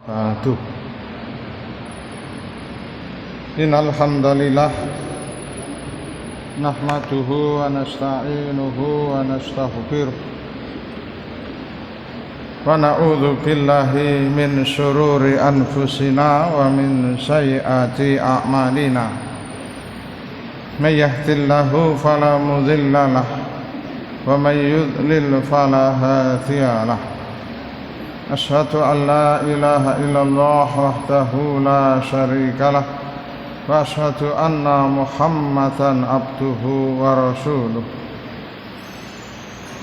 Aduh. Innal hamdalillah nahmaduhu wa nasta'inuhu wa nastaghfiruh wa na'udzu billahi min syururi anfusina wa min sayyiati a'malina. May yahdihillahu fala mudilla lahu wa may yudlil fala hadiya lahu. Asyhadu an la ilaha illallah wahdahu la syarika lah wa asyhadu anna Muhammadan abduhu wa rasuluh.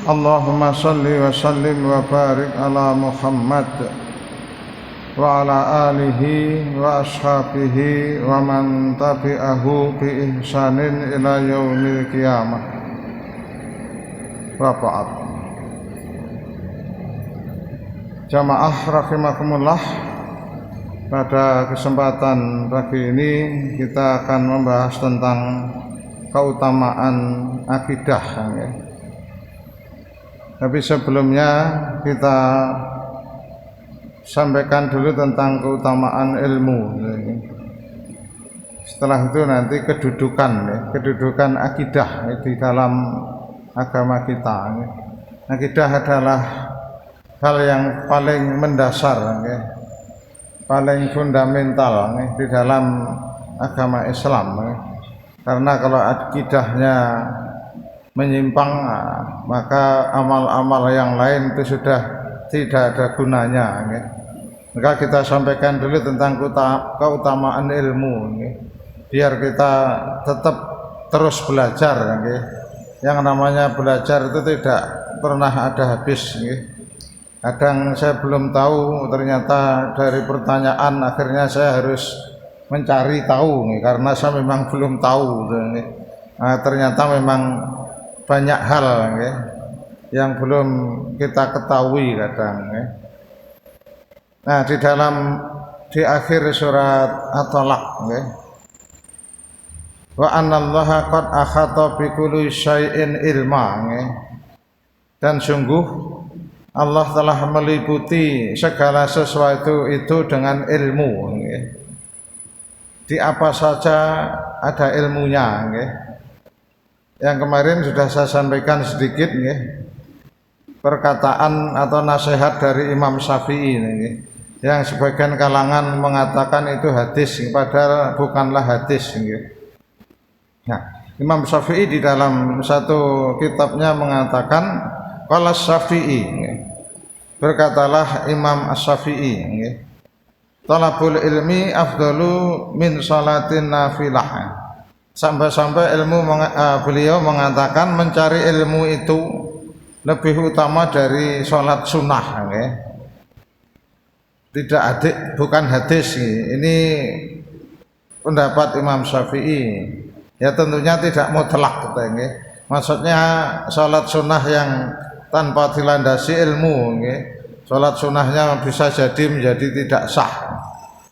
Allahumma salli wa sallim wa barik ala Muhammad wa ala alihi wa ashabihi wa man tabi'ahu bi ihsanin ila yaumil qiyamah. Wa ba'd. Jamaah rahimakumullah, pada kesempatan pagi ini kita akan membahas tentang keutamaan akidah ya. Tapi sebelumnya kita sampaikan dulu tentang keutamaan ilmu. Setelah itu nanti kedudukan ya, kedudukan akidah di dalam agama kita ya. Akidah adalah hal yang paling mendasar ya, paling fundamental ya, di dalam agama Islam ya. Karena kalau akidahnya menyimpang, maka amal-amal yang lain itu sudah tidak ada gunanya ya. Maka kita sampaikan dulu tentang keutamaan ilmu ya, biar kita tetap terus belajar ya. Yang namanya belajar itu tidak pernah ada habis ya. Kadang saya belum tahu, ternyata dari pertanyaan akhirnya saya harus mencari tahu nih, karena saya memang belum tahu nih. Nah, ternyata memang banyak hal nih, yang belum kita ketahui kadang nih. Nah, di akhir surat At-Talaq nih, wa anallaha qad akhata bi kulli syai'in ilma nih. Dan sungguh Allah telah meliputi segala sesuatu itu dengan ilmu ya. Di apa saja ada ilmunya ya. Yang kemarin sudah saya sampaikan sedikit ya, perkataan atau nasihat dari Imam Syafi'i ya, yang sebagian kalangan mengatakan itu hadis, padahal bukanlah hadis ya. Nah, Imam Syafi'i di dalam satu kitabnya mengatakan, qala Syafi'i, berkatalah Imam Asy-Syafi'i, talabul ilmi afdalu min salatin nafilah. Sampai-sampai beliau mengatakan mencari ilmu itu lebih utama dari sholat sunnah. Tidak adik, bukan hadis. Ini pendapat Imam Syafi'i. Ya tentunya tidak mutlak. Maksudnya sholat sunnah yang tanpa dilandasi ilmu, sholat sunnahnya bisa jadi menjadi tidak sah.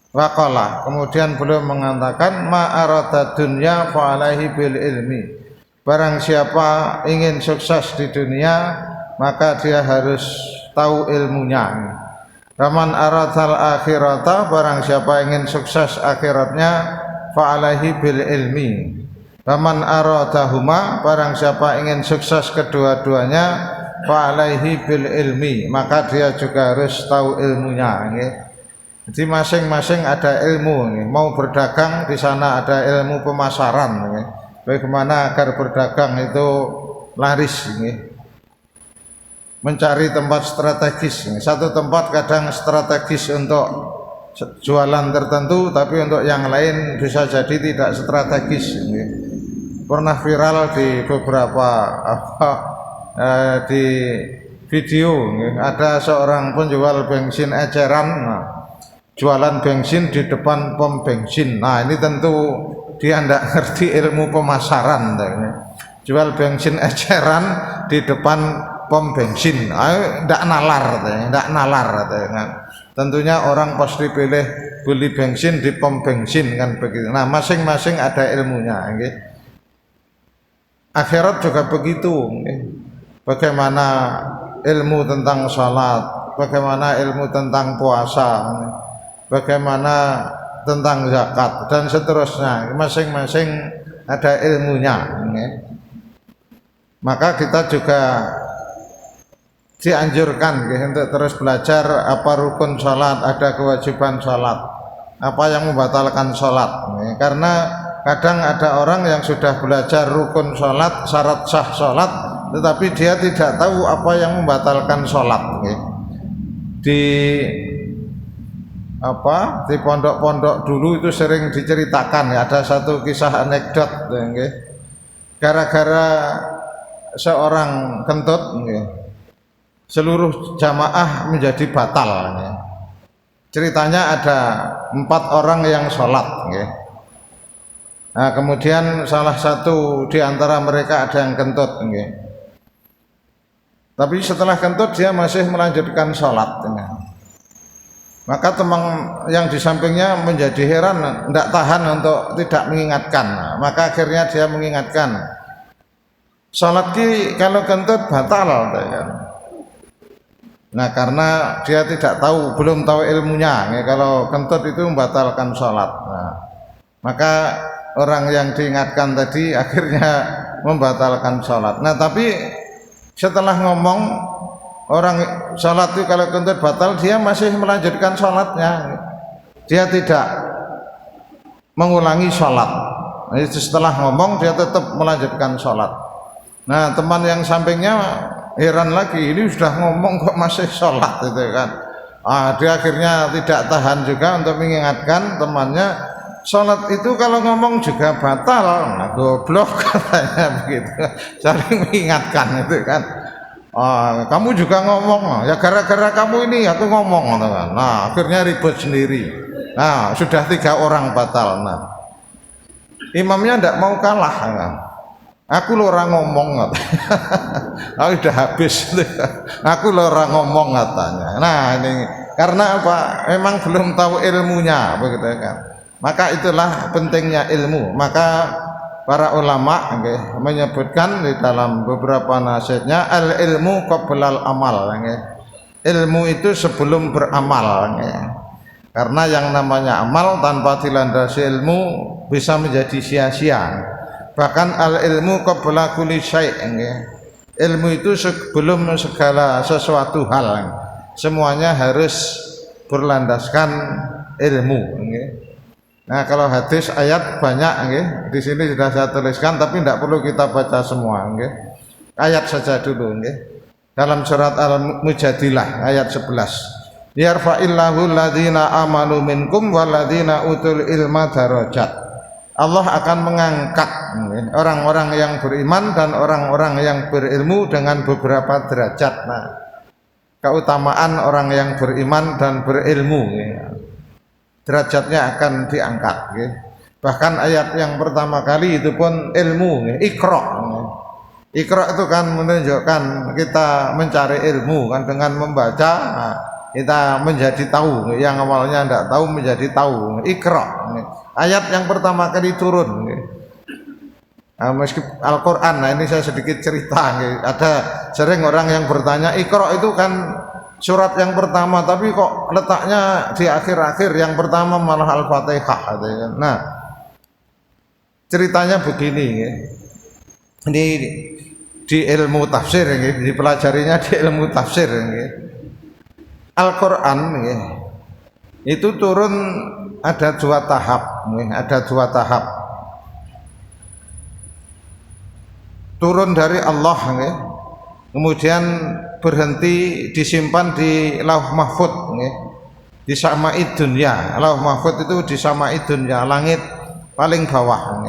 Waqala, kemudian beliau mengatakan ma arada dunya fa alaihi bil ilmi. Barang siapa ingin sukses di dunia, maka dia harus tahu ilmunya. Raman aradal akhirata, barang siapa ingin sukses akhiratnya, fa alaihi bil ilmi. Raman aradahuma, barang siapa ingin sukses kedua-duanya, fa'alaihi bil ilmi, maka dia juga harus tahu ilmunya. Jadi masing-masing ada ilmu. Mau berdagang, di sana ada ilmu pemasaran. Bagaimana agar berdagang itu laris. Mencari tempat strategis. Satu tempat kadang strategis untuk jualan tertentu, tapi untuk yang lain bisa jadi tidak strategis. Pernah viral di beberapa di video ada seorang penjual bensin eceran, jualan bensin di depan pom bensin. Nah ini tentu dia tidak ngerti ilmu pemasaran, jual bensin eceran di depan pom bensin, tidak nalar. Tentunya orang pasti beli bensin di pom bensin kan begitu. Nah masing-masing ada ilmunya. Akhirat juga begitu. Bagaimana ilmu tentang salat, bagaimana ilmu tentang puasa, bagaimana tentang zakat dan seterusnya, masing-masing ada ilmunya. Maka kita juga dianjurkan untuk terus belajar apa rukun sholat, ada kewajiban sholat, apa yang membatalkan sholat. Karena kadang ada orang yang sudah belajar rukun sholat, syarat sah sholat, tetapi dia tidak tahu apa yang membatalkan sholat. Di pondok-pondok dulu itu sering diceritakan, ada satu kisah anekdot, gara-gara seorang kentut, seluruh jamaah menjadi batal. Ceritanya ada 4 orang yang sholat. Nah, kemudian salah satu di antara mereka ada yang kentut. Tapi setelah kentut dia masih melanjutkan sholat. Maka teman yang di sampingnya menjadi heran, tidak tahan untuk tidak mengingatkan. Maka akhirnya dia mengingatkan, sholat ki kalau kentut batal. Nah, karena dia tidak tahu, belum tahu ilmunya, kalau kentut itu membatalkan sholat. Nah, maka orang yang diingatkan tadi akhirnya membatalkan sholat. Nah, tapi setelah ngomong orang sholat itu kalau kentut batal, dia masih melanjutkan sholatnya, dia tidak mengulangi sholat. Nah, setelah ngomong dia tetap melanjutkan sholat. Nah, teman yang sampingnya heran lagi, ini sudah ngomong kok masih sholat itu kan. Dia akhirnya tidak tahan juga untuk mengingatkan temannya, sholat itu kalau ngomong juga batal. Nah, goblok katanya begitu, saling mengingatkan itu kan. Kamu juga ngomong, ya gara-gara kamu ini aku ngomong kan. Nah, akhirnya ribut sendiri. Nah, sudah 3 orang batal. Nah, imamnya tidak mau kalah kan. Aku lo orang ngomong katanya. Aku udah habis. Aku lo orang ngomong katanya. Nah, ini karena apa? Memang belum tahu ilmunya begitu kan. Maka itulah pentingnya ilmu. Maka para ulama menyebutkan di dalam beberapa nasihatnya, al ilmu qablal amal. Ilmu itu sebelum beramal. Karena yang namanya amal tanpa dilandasi ilmu bisa menjadi sia-sia. Bahkan al ilmu qabla kulli syai'. Ilmu itu sebelum segala sesuatu hal. Semuanya harus berlandaskan ilmu. Nah, kalau hadis ayat banyak, di sini sudah saya tuliskan, tapi tidak perlu kita baca semua. Ayat saja dulu. Dalam surat Al-Mujadilah ayat 11. Yarfa'illahu alladhina amanu minkum walladhina utul ilma darajat. Allah akan mengangkat orang-orang yang beriman dan orang-orang yang berilmu dengan beberapa derajat. Nah, keutamaan orang yang beriman dan berilmu, derajatnya akan diangkat. Bahkan ayat yang pertama kali itu pun ilmu, Iqra. Iqra itu kan menunjukkan kita mencari ilmu kan, dengan membaca kita menjadi tahu, yang awalnya tidak tahu menjadi tahu. Iqra. Ayat yang pertama kali turun. Meskipun Al-Quran, nah ini saya sedikit cerita. Ada sering orang yang bertanya, Iqra itu kan surat yang pertama, tapi kok letaknya di akhir-akhir, yang pertama malah Al-Fatihah. Nah, ceritanya begini. Ini di ilmu tafsir, dipelajarinya di ilmu tafsir. Al-Quran itu turun ada 2 tahap, ada 2 tahap. Turun dari Allah, kemudian berhenti disimpan di Lauh Mahfud, di Sama'id Dunya. Lauh Mahfud itu di Sama'id Dunya, langit paling bawah.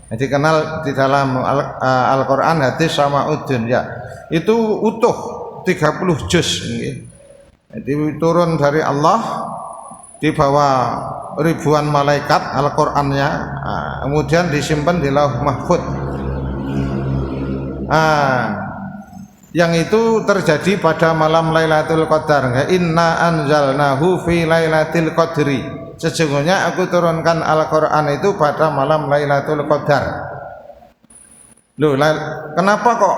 Dikenal di dalam Al-Quran hadis Sama'id Dunya. Itu utuh 30 juz. Jadi turun dari Allah, dibawa ribuan malaikat Al-Qur'annya, kemudian disimpan di Lauh Mahfud. Yang itu terjadi pada malam Lailatul Qadar. Inna anzalnahu fi Lailatul Qadri. Sesungguhnya aku turunkan Al-Qur'an itu pada malam Lailatul Qadar. Loh, kenapa kok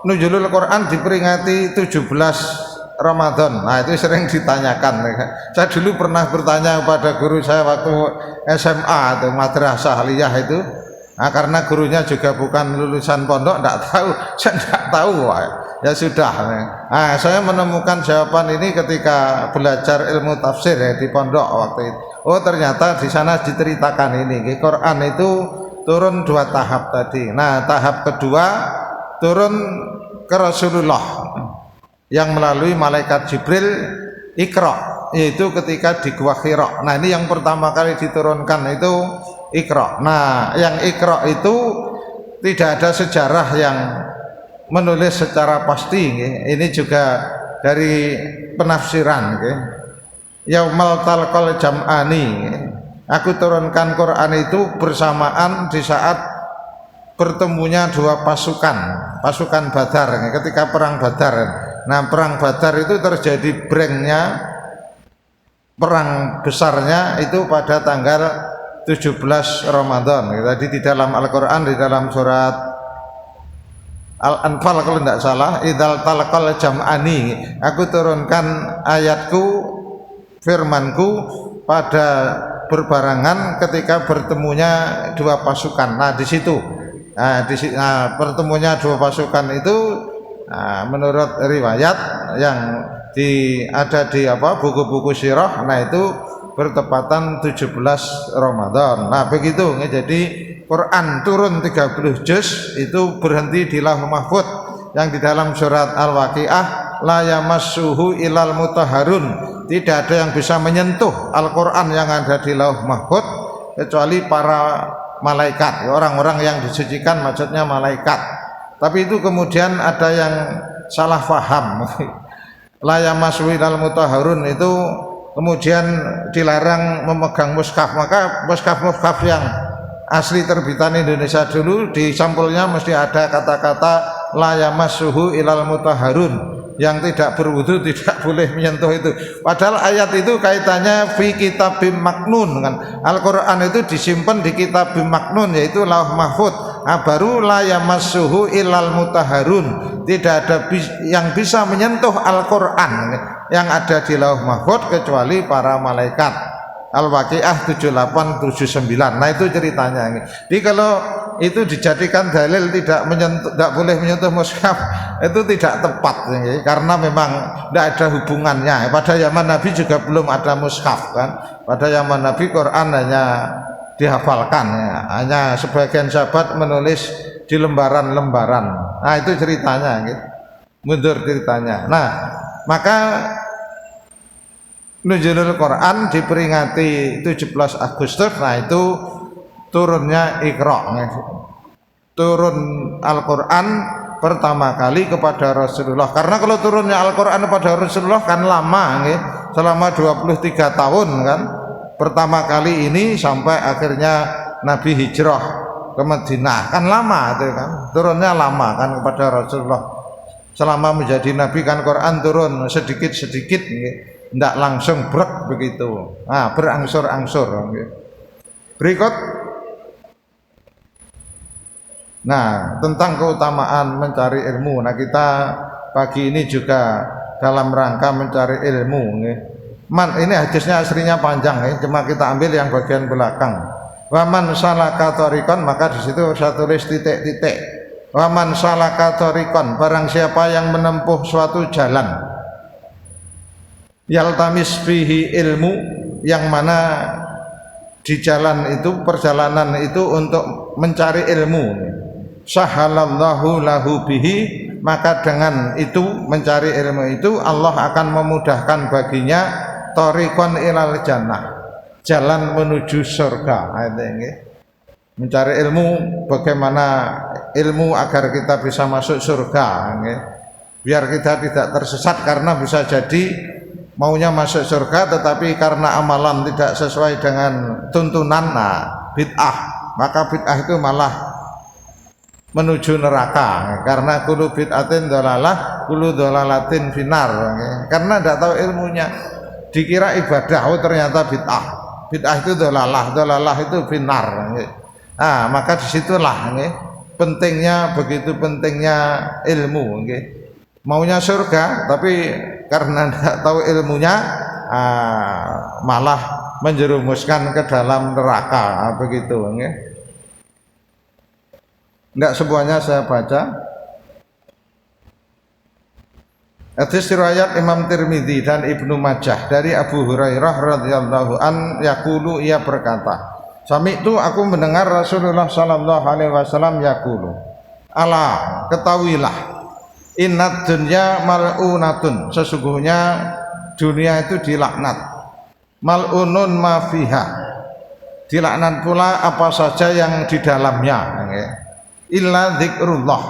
nuzulul Qur'an diperingati 17 Ramadan. Nah itu sering ditanyakan. Saya dulu pernah bertanya kepada guru saya waktu SMA atau madrasah aliyah itu. Nah, karena gurunya juga bukan lulusan pondok, tidak tahu, saya tidak tahu. Ya sudah. Nah, saya menemukan jawaban ini ketika belajar ilmu tafsir ya, di pondok waktu itu. Oh ternyata di sana diceritakan ini. Quran itu turun 2 tahap tadi. Nah tahap kedua turun ke Rasulullah yang melalui malaikat Jibril Iqra, yaitu ketika di Gua Hira. Nah ini yang pertama kali diturunkan itu Iqra. Nah yang Iqra itu tidak ada sejarah yang menulis secara pasti. Ini juga dari penafsiran. Yaumal talqal jam'ani, aku turunkan Quran itu bersamaan di saat bertemunya 2 pasukan Badar ketika perang Badar. Nah perang Badar itu terjadi brengnya, perang besarnya itu pada tanggal 17 Ramadan. Tadi di dalam Al-Quran, di dalam surat Al-Anfal kalau tidak salah, idzal talaqal jam'ani, aku turunkan ayatku, firmanku pada berbarangan ketika bertemunya 2 pasukan. Nah di situ, pertemunya 2 pasukan itu menurut riwayat yang ada di buku-buku sirah, nah itu bertepatan 17 Ramadan. Nah begitu. Jadi Quran turun 30 juz itu berhenti di Lauh Mahfuz yang di dalam surat Al-Waqiah, la yamassuhu ilal mutahharun, tidak ada yang bisa menyentuh Al-Quran yang ada di Lauh Mahfuz kecuali para malaikat, orang-orang yang disucikan, maksudnya malaikat. Tapi itu kemudian ada yang salah paham. La yamassuhu ilal mutahharun itu kemudian dilarang memegang mushaf, maka mushaf yang asli terbitan Indonesia dulu di sampulnya mesti ada kata-kata la yamassuhu ilal mutahharun, yang tidak berwudu tidak boleh menyentuh itu. Padahal ayat itu kaitannya fi kitabim maknun kan. Al-Quran itu disimpan di kitabim maknun, yaitu Lauh Mahfuz. Nah, baru la yamassuhu ilal mutahharun, tidak ada yang bisa menyentuh Al-Quran yang ada di Lauh Mahfuz kecuali para malaikat. Al-Waqiah 7879. Nah itu ceritanya. Jadi kalau itu dijadikan dalil tidak boleh menyentuh mushaf, itu tidak tepat karena memang tidak ada hubungannya. Pada zaman Nabi juga belum ada mushaf kan. Pada zaman Nabi Quran hanya dihafalkan hanya sebagian sahabat menulis di lembaran-lembaran. Nah itu ceritanya mundur ceritanya. Nah maka Nuzulul Quran diperingati 17 Agustus. Nah itu turunnya Iqra, turun Al-Quran pertama kali kepada Rasulullah. Karena kalau turunnya Al-Quran kepada Rasulullah kan lama, selama 23 tahun kan. Pertama kali ini sampai akhirnya Nabi hijrah ke Madinah kan lama itu kan, turunnya lama kan kepada Rasulullah. Selama menjadi Nabi kan Quran turun sedikit-sedikit, tidak langsung brek begitu. Nah, berangsur-angsur. Berikut. Nah, tentang keutamaan mencari ilmu. Nah, kita pagi ini juga dalam rangka mencari ilmu. Ini hadisnya aslinya panjang, cuma kita ambil yang bagian belakang. Waman salaka thariqan, maka di situ saya tulis titik-titik. Waman salaka thariqan, barang siapa yang menempuh suatu jalan, yaltamis fihi ilmu, yang mana di jalan itu, perjalanan itu untuk mencari ilmu, sahalallahu lahu bihi, maka dengan itu mencari ilmu itu Allah akan memudahkan baginya thariqan ilal jannah, jalan menuju surga. Mencari ilmu, bagaimana ilmu agar kita bisa masuk surga, biar kita tidak tersesat, karena bisa jadi maunya masuk surga tetapi karena amalan tidak sesuai dengan tuntunan, bid'ah, maka bid'ah itu malah menuju neraka. Karena kullu bid'atin dhalalah, kullu dhalalatin finar. Karena tidak tahu ilmunya, dikira ibadah, oh ternyata bid'ah. Bid'ah itu dhalalah, dhalalah itu finar. Maka disitulah pentingnya, begitu pentingnya ilmu. maunya surga, tapi karena tidak tahu ilmunya malah menjerumuskan ke dalam neraka, begitu. Tidak semuanya saya baca. Hadis riwayat Imam Tirmidzi dan Ibnu Majah dari Abu Hurairah radhiyallahu an yaqulu, ia berkata, sami'tu, aku mendengar Rasulullah sallallahu alaihi wasallam yaqulu, ala, ketahuilah, innad dunya mal'unatun, sesungguhnya dunia itu dilaknat, mal'unun ma fiha, dilaknat pula apa saja yang di dalamnya, illa dzikrullah,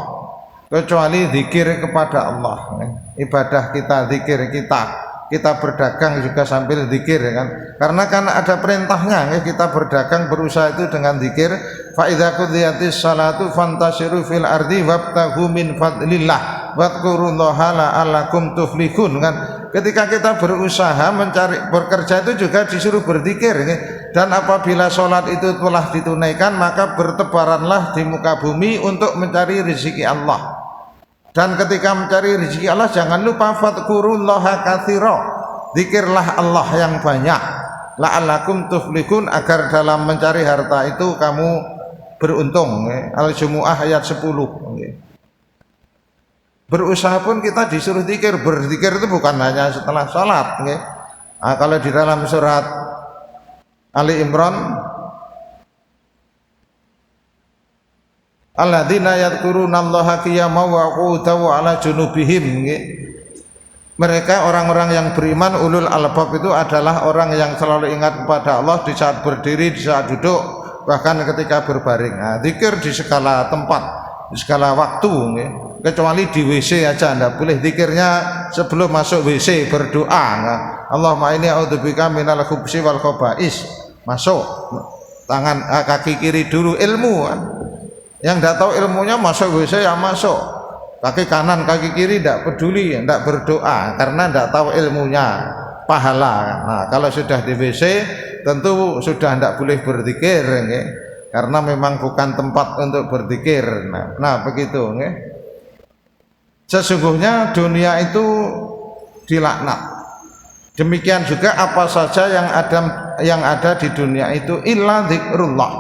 kecuali zikir kepada Allah. Ibadah kita, zikir kita berdagang juga sambil zikir, kan? Karena kan ada perintahnya, kita berdagang berusaha itu dengan zikir. Fa idza qudiyatis salatu fantashiru fil ardi wabtaghu min fadlillah wadhkurullaha la'allakum tuflihun, kan? Ketika kita berusaha mencari bekerja itu juga disuruh berzikir, dan apabila sholat itu telah ditunaikan maka bertebaranlah di muka bumi untuk mencari rezeki Allah. Dan ketika mencari rezeki Allah jangan lupa fadhkurullaha katsira, zikirlah Allah yang banyak, la'allakum tuflihun, agar dalam mencari harta itu kamu beruntung. Al-Jumu'ah ayat 10. Berusaha pun kita disuruh zikir. Berzikir itu bukan hanya setelah sholat. Nah, kalau di dalam surat Ali Imran, alladzina yadhkurunallaha qiyaman wa qu'udan wa 'ala junubihim, mereka orang-orang yang beriman, ulul albab itu adalah orang yang selalu ingat kepada Allah di saat berdiri, di saat duduk, bahkan ketika berbaring. Nah, zikir di segala tempat, di segala waktu, kecuali di WC aja tidak boleh zikirnya sebelum masuk WC, berdoa. Allahumma inni a'udzubika minal khubsi wal khaba'is, masuk tangan kaki kiri dulu, ilmu, kan? Yang tidak tahu ilmunya masuk WC ya masuk, kaki kanan kaki kiri tidak peduli, tidak berdoa karena tidak tahu ilmunya, pahala. Nah, kalau sudah di WC tentu sudah tidak boleh berzikir, karena memang bukan tempat untuk berzikir. Nah begitu. Sesungguhnya dunia itu dilaknat. Demikian juga apa saja yang ada di dunia itu illa dzikrullah,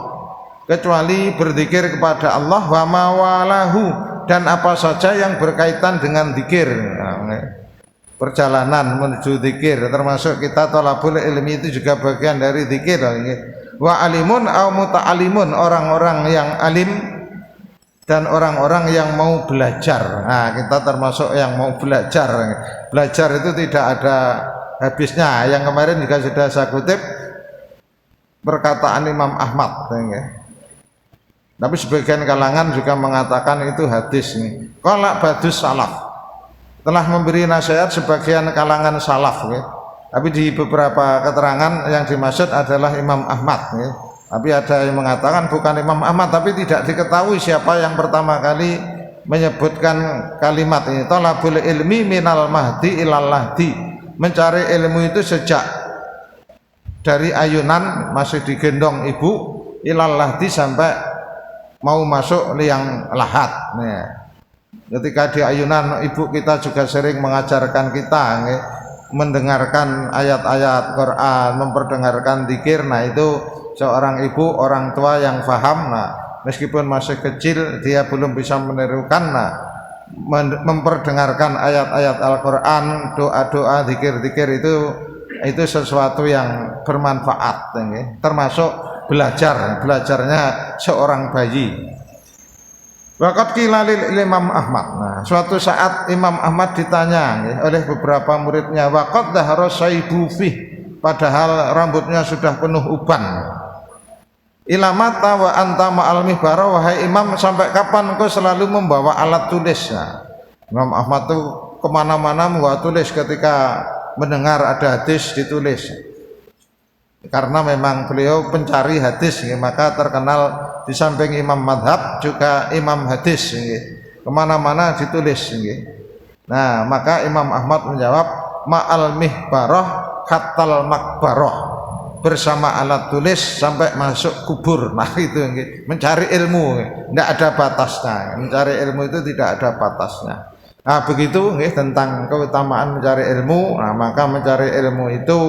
kecuali berzikir kepada Allah, wa mawalahu, dan apa saja yang berkaitan dengan zikir. Perjalanan menuju zikir, termasuk kita thalabul ilmi itu juga bagian dari zikir. Wa alimun au muta'alimun, orang-orang yang alim dan orang-orang yang mau belajar. Nah, kita termasuk yang mau belajar. Belajar itu tidak ada habisnya. Yang kemarin juga sudah saya kutip perkataan Imam Ahmad. Tapi sebagian kalangan juga mengatakan itu hadis. Qala badus salaf, telah memberi nasihat sebagian kalangan salaf. Tapi di beberapa keterangan yang dimaksud adalah Imam Ahmad. Tapi ada yang mengatakan bukan Imam Ahmad, tapi tidak diketahui siapa yang pertama kali menyebutkan kalimat ini. Thalabul ilmi minal mahdi ilal lahdi, mencari ilmu itu sejak dari ayunan masih digendong ibu, ilal lahdi sampai mau masuk liang lahat. Ketika di ayunan ibu kita juga sering mengajarkan kita mendengarkan ayat-ayat Quran, memperdengarkan zikir. Nah itu seorang ibu, orang tua yang faham, meskipun masih kecil dia belum bisa menirukan, memperdengarkan ayat-ayat Al-Quran, doa-doa, zikir-zikir itu sesuatu yang bermanfaat, termasuk belajarnya seorang bayi. Waqat qila lil Imam Ahmad. Nah, suatu saat Imam Ahmad ditanya oleh beberapa muridnya, waqad dhahara saibu fih, padahal rambutnya sudah penuh uban. Ilamata wa anta ma'al mihbara, wahai Imam, sampai kapan engkau selalu membawa alat tulisnya? Imam Ahmad itu kemana-mana membawa tulis, ketika mendengar ada hadis ditulis. Karena memang beliau pencari hadis, maka terkenal di samping imam madhab juga imam hadis, kemana-mana ditulis. Nah, maka Imam Ahmad menjawab, ma'al mihbarah hatal makbarah, bersama alat tulis sampai masuk kubur. Nah itu mencari ilmu, tidak ada batasnya. Mencari ilmu itu tidak ada batasnya. Nah, begitu nggih tentang keutamaan mencari ilmu. Nah, maka mencari ilmu itu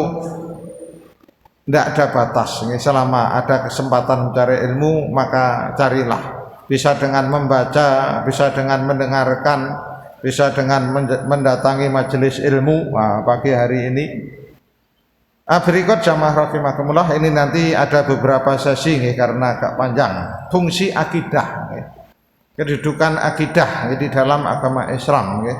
tidak ada batas. Nggih, selama ada kesempatan mencari ilmu, maka carilah. Bisa dengan membaca, bisa dengan mendengarkan, bisa dengan mendatangi majelis ilmu. Nah, pagi hari ini berikut jamaah rahimakumullah, ini nanti ada beberapa sesi nggih, karena agak panjang. Fungsi akidah nggih. Kedudukan akidah di dalam agama Islam nggih.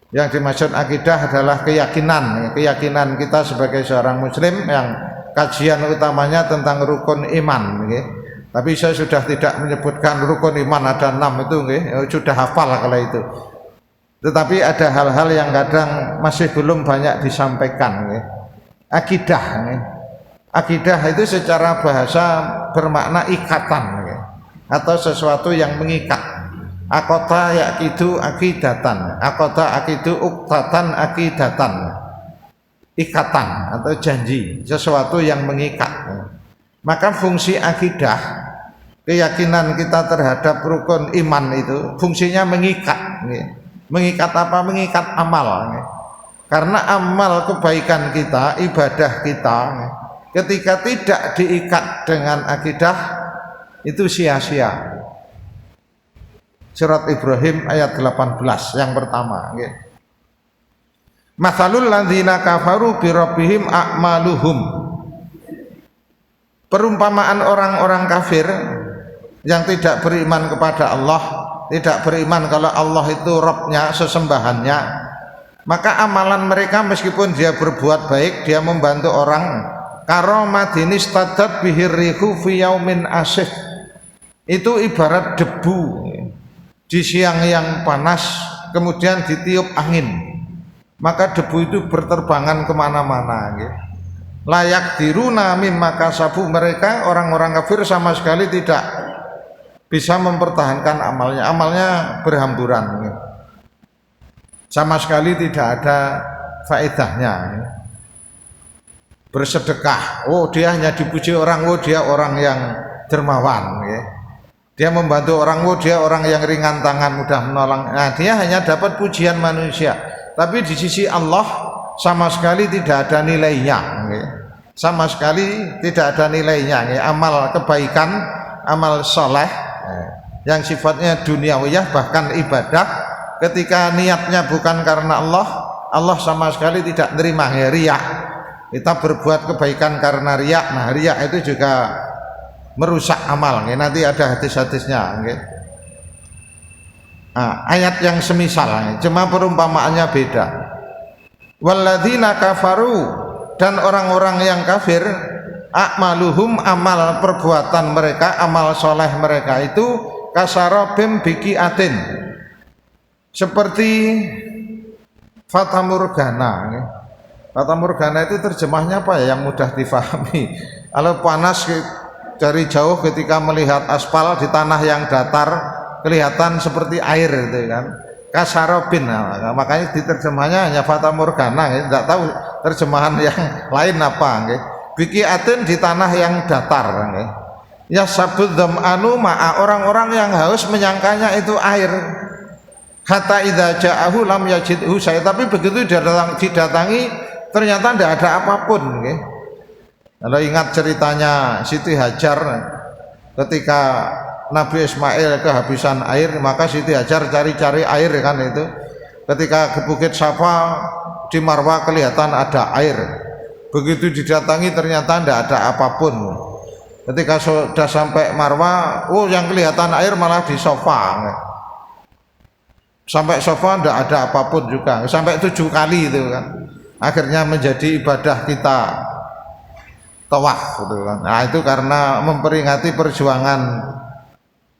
Yang dimaksud akidah adalah keyakinan, keyakinan kita sebagai seorang muslim, yang kajian utamanya tentang rukun iman nggih. Tapi saya sudah tidak menyebutkan rukun iman ada 6 itu nggih, sudah hafal kalau itu. Tetapi ada hal-hal yang kadang masih belum banyak disampaikan nggih. Akidah nggih. Akidah itu secara bahasa bermakna ikatan nggih, atau sesuatu yang mengikat. Akota yakidu akidatan, akota akidu uktatan akidatan, ikatan atau janji, sesuatu yang mengikat. Maka fungsi akidah, keyakinan kita terhadap rukun iman itu fungsinya mengikat. Mengikat apa? Mengikat amal. Karena amal kebaikan kita, ibadah kita, ketika tidak diikat dengan akidah, itu sia-sia. Surat Ibrahim ayat 18 yang pertama nggih. Matsalul ladzina kafaru bi rabbihim a'maluhum. Perumpamaan orang-orang kafir yang tidak beriman kepada Allah, tidak beriman kalau Allah itu Rabb-nya, sesembahannya, maka amalan mereka meskipun dia berbuat baik, dia membantu orang, karomadin istadat bihir rihu fi yaumin asif, itu ibarat debu di siang yang panas kemudian ditiup angin, maka debu itu berterbangan kemana-mana gitu. Layak diruna mimma kasabu, mereka orang-orang kafir sama sekali tidak bisa mempertahankan amalnya, amalnya berhamburan gitu. Sama sekali tidak ada faedahnya gitu. Bersedekah, oh dia hanya dipuji orang, oh dia orang yang dermawan gitu. Dia membantu orang, oh dia orang yang ringan tangan, mudah menolong. Nah, dia hanya dapat pujian manusia, tapi di sisi Allah sama sekali tidak ada nilainya. Sama sekali tidak ada nilainya. Amal kebaikan, amal soleh yang sifatnya duniawiyah, bahkan ibadah, ketika niatnya bukan karena Allah, Allah sama sekali tidak nerima. Riya, kita berbuat kebaikan karena riya. Nah, riya itu juga merusak amal. Nanti ada hadis-hadisnya. Nah, ayat yang semisal, cuma perumpamaannya beda. Walladzina kafaru, dan orang-orang yang kafir, a'maluhum, amal perbuatan mereka, amal soleh mereka itu kasarobim bikiatin, seperti fata morgana. Fata morgana itu terjemahnya apa ya yang mudah difahami? Kalau panas dari jauh ketika melihat aspal di tanah yang datar kelihatan seperti air itu kan, kasarobin. Nah, makanya diterjemahnya hanya fata morgana, tidak tahu terjemahan yang lain apa. Bikiatin, di tanah yang datar. Ya sabud dham'anu ma'a, orang-orang yang haus menyangkanya itu air. Hatta idza ja'ahu lam yajidhu saya, tapi begitu didatangi ternyata tidak ada apapun. Kalau ingat ceritanya Siti Hajar ketika Nabi Ismail kehabisan air, maka Siti Hajar cari-cari air kan itu. Ketika ke Bukit Safa di Marwah kelihatan ada air. Begitu didatangi ternyata tidak ada apapun. Ketika sudah sampai Marwah, oh yang kelihatan air malah di sofa. Sampai sofa tidak ada apapun juga. Sampai 7 kali itu kan. Akhirnya menjadi ibadah kita tawaf gitu kan. Nah, itu karena memperingati perjuangan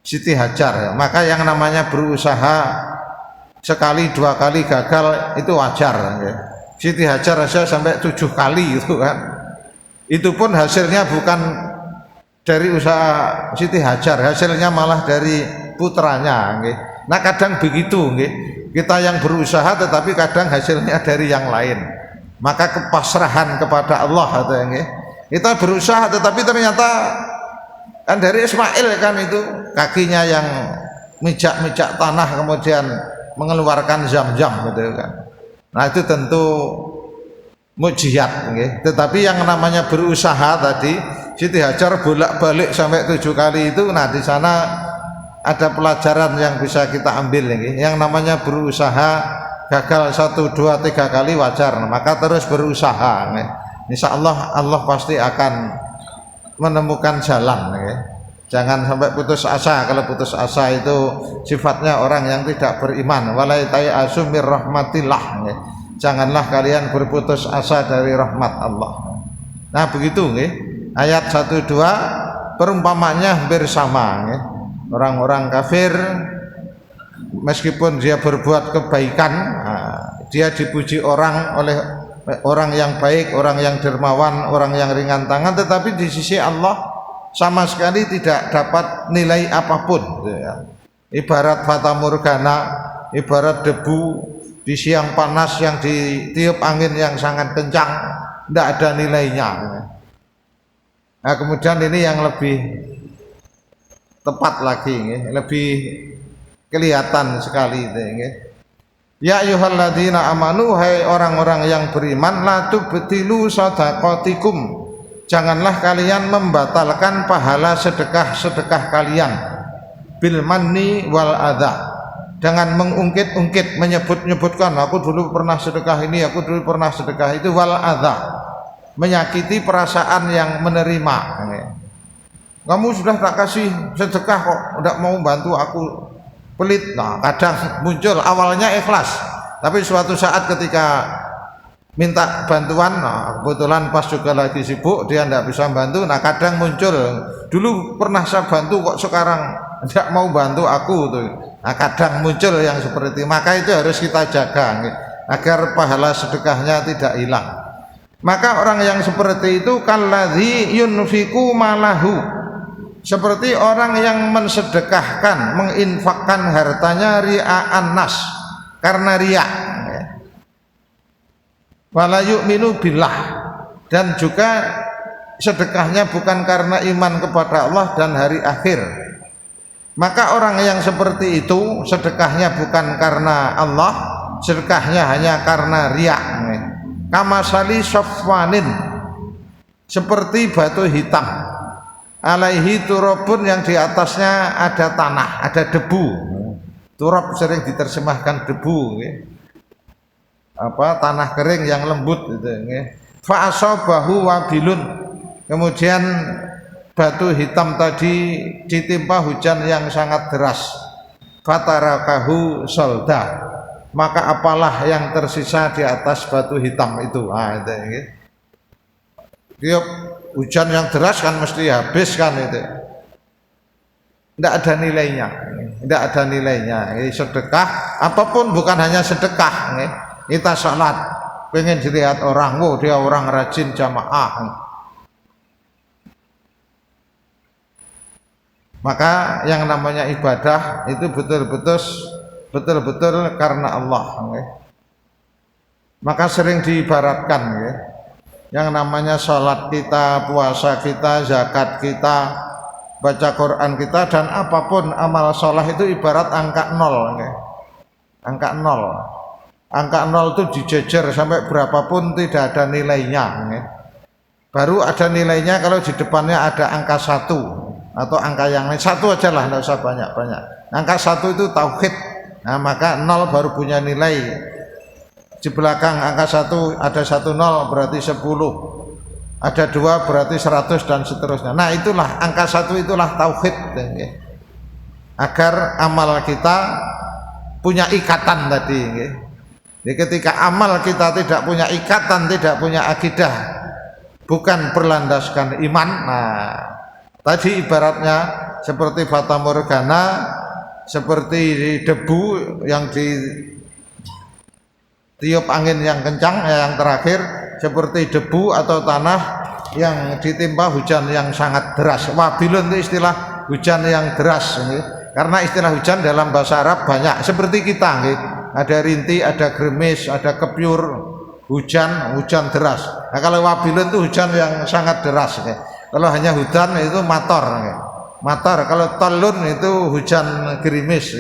Siti Hajar. Maka yang namanya berusaha sekali 2 kali gagal itu wajar. Siti Hajar saja sampai 7 kali itu kan. Itu pun hasilnya bukan dari usaha Siti Hajar, hasilnya malah dari putranya. Nah kadang begitu, kita yang berusaha tetapi kadang hasilnya dari yang lain. Maka kepasrahan kepada Allah atau kita berusaha tetapi ternyata kan dari Ismail kan itu kakinya yang mijak-mijak tanah kemudian mengeluarkan zam-zam gitu kan. Nah itu tentu mujizat, okay. Tetapi yang namanya berusaha tadi, Siti Hajar bolak-balik sampai 7 kali itu, nah di sana ada pelajaran yang bisa kita ambil, okay. Yang namanya berusaha, gagal 1, 2, 3 kali wajar, maka terus berusaha, okay. Insya Allah Allah pasti akan menemukan jalan, okay. Jangan sampai putus asa. Kalau putus asa itu sifatnya orang yang tidak beriman. Walai tayasu mir rahmatillah, okay. Janganlah kalian berputus asa dari rahmat Allah. Nah begitu, okay. Ayat 1, 2 perumpamanya hampir sama, okay. Orang-orang kafir meskipun dia berbuat kebaikan, dia dipuji orang oleh orang yang baik, orang yang dermawan, orang yang ringan tangan, tetapi di sisi Allah sama sekali tidak dapat nilai apapun, ya. Ibarat fata morgana, ibarat debu di siang panas yang ditiup angin yang sangat kencang, tidak ada nilainya. Nah kemudian ini yang lebih tepat lagi, lebih kelihatan sekali, ya ayyuhalladzina amanu, hai orang-orang yang beriman, la tubtilu shadaqatikum, janganlah kalian membatalkan pahala sedekah-sedekah kalian, bil manni wal adha, dengan mengungkit-ungkit, menyebut-nyebutkan aku dulu pernah sedekah ini, aku dulu pernah sedekah itu, wal adha, menyakiti perasaan yang menerima. Kamu sudah tak kasih sedekah kok tidak mau bantu aku, pelit. Nah kadang muncul, awalnya ikhlas, tapi suatu saat ketika minta bantuan, nah kebetulan pas juga lagi sibuk, dia tidak bisa bantu. Nah kadang muncul, dulu pernah saya bantu kok sekarang tidak mau bantu aku tuh. Nah kadang muncul yang seperti, maka itu harus kita jaga agar pahala sedekahnya tidak hilang. Maka orang yang seperti itu kalladzi yunfiku malahu, seperti orang yang mensedekahkan, menginfakkan hartanya ria'an nas, karena riak, wala yu'minu billah, dan juga sedekahnya bukan karena iman kepada Allah dan hari akhir. Maka orang yang seperti itu sedekahnya bukan karena Allah, sedekahnya hanya karena riak. Kamasali sofwanin, seperti batu hitam, alaihi turabun, yang di atasnya ada tanah, ada debu. Turab sering diterjemahkan debu, tanah kering yang lembut gitu, fa asabahu wabilun, kemudian batu hitam tadi ditimpa hujan yang sangat deras, fatarakahu solda, maka apalah yang tersisa di atas batu hitam itu. Nah, itu tiap hujan yang deras kan mesti habis kan, itu tidak ada nilainya, tidak ada nilainya. Sedekah apapun, bukan hanya sedekah, kita sholat pengen dilihat orang, wow dia orang rajin jamaah, maka yang namanya ibadah itu betul-betul karena Allah. Maka sering diibaratkan, yang namanya sholat kita, puasa kita, zakat kita, baca Quran kita, dan apapun amal sholat itu ibarat angka 0, angka 0. Angka 0 itu dijejer sampai berapapun tidak ada nilainya. Baru ada nilainya kalau di depannya ada angka 1 atau angka yang lain. 1 aja lah, tidak usah banyak-banyak. Angka 1 itu tauhid. Nah maka 0 baru punya nilai. Di belakang angka 1 ada 1 0 berarti 10, ada 2 berarti 100 dan seterusnya. Nah itulah angka 1, itulah tauhid, agar amal kita punya ikatan tadi. Jadi ketika amal kita tidak punya ikatan, tidak punya akidah, bukan berlandaskan iman, nah tadi ibaratnya seperti fata morgana, seperti debu yang ditiup angin yang kencang, yang terakhir seperti debu atau tanah yang ditimpa hujan yang sangat deras. Wabilun itu istilah hujan yang deras, karena istilah hujan dalam bahasa Arab banyak, seperti kita, ada rintik, ada gerimis, ada kepiur, hujan deras. Nah kalau wabilun itu hujan yang sangat deras. Kalau hanya hujan itu mator. Kalau talun itu hujan gerimis.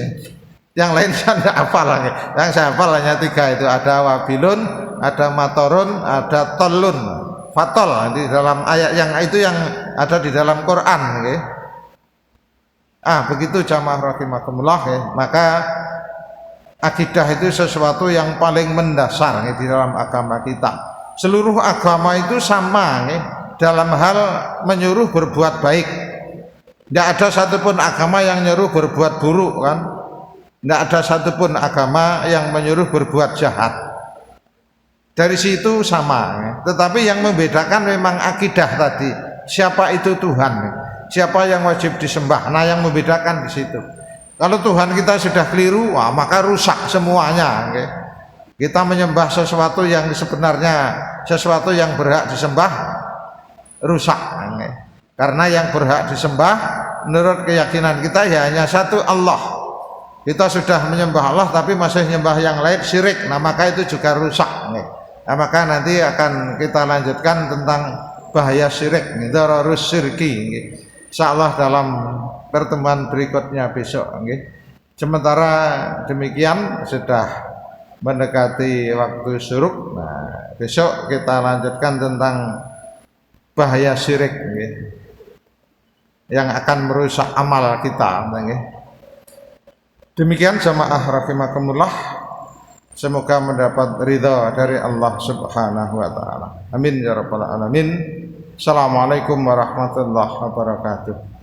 Yang lain saya tidak hafal lagi. Yang saya hafal hanya 3 itu, ada wabilun, ada matorun, ada tolun, fatol di dalam ayat yang itu yang ada di dalam Quran. Okay. Begitu jamaah rahimakumullah. Okay. Maka akidah itu sesuatu yang paling mendasar di dalam agama kita. Seluruh agama itu sama dalam hal menyuruh berbuat baik. Tidak ada satupun agama yang menyuruh berbuat buruk kan. Tidak ada satupun agama yang menyuruh berbuat jahat. Dari situ sama. Tetapi yang membedakan memang akidah tadi. Siapa itu Tuhan? Siapa yang wajib disembah? Nah, yang membedakan di situ. Kalau Tuhan kita sudah keliru, maka rusak semuanya. Okay? Kita menyembah sesuatu yang sebenarnya sesuatu yang berhak disembah, rusak. Okay? Karena yang berhak disembah menurut keyakinan kita ya hanya satu, Allah. Kita sudah menyembah Allah tapi masih menyembah yang lain, syirik. Nah, maka itu juga rusak. Okay? Nah, maka nanti akan kita lanjutkan tentang bahaya syirik, dararus syirki. Okay? Insyaallah dalam pertemuan berikutnya besok. Okay. Sementara demikian sudah mendekati waktu syuruk. Nah, besok kita lanjutkan tentang bahaya syirik, okay, yang akan merusak amal kita. Okay. Demikian jamaah rahimakumullah. Semoga mendapat ridha dari Allah Subhanahu wa taala. Amin ya rabbal alamin. Assalamualaikum warahmatullahi wabarakatuh.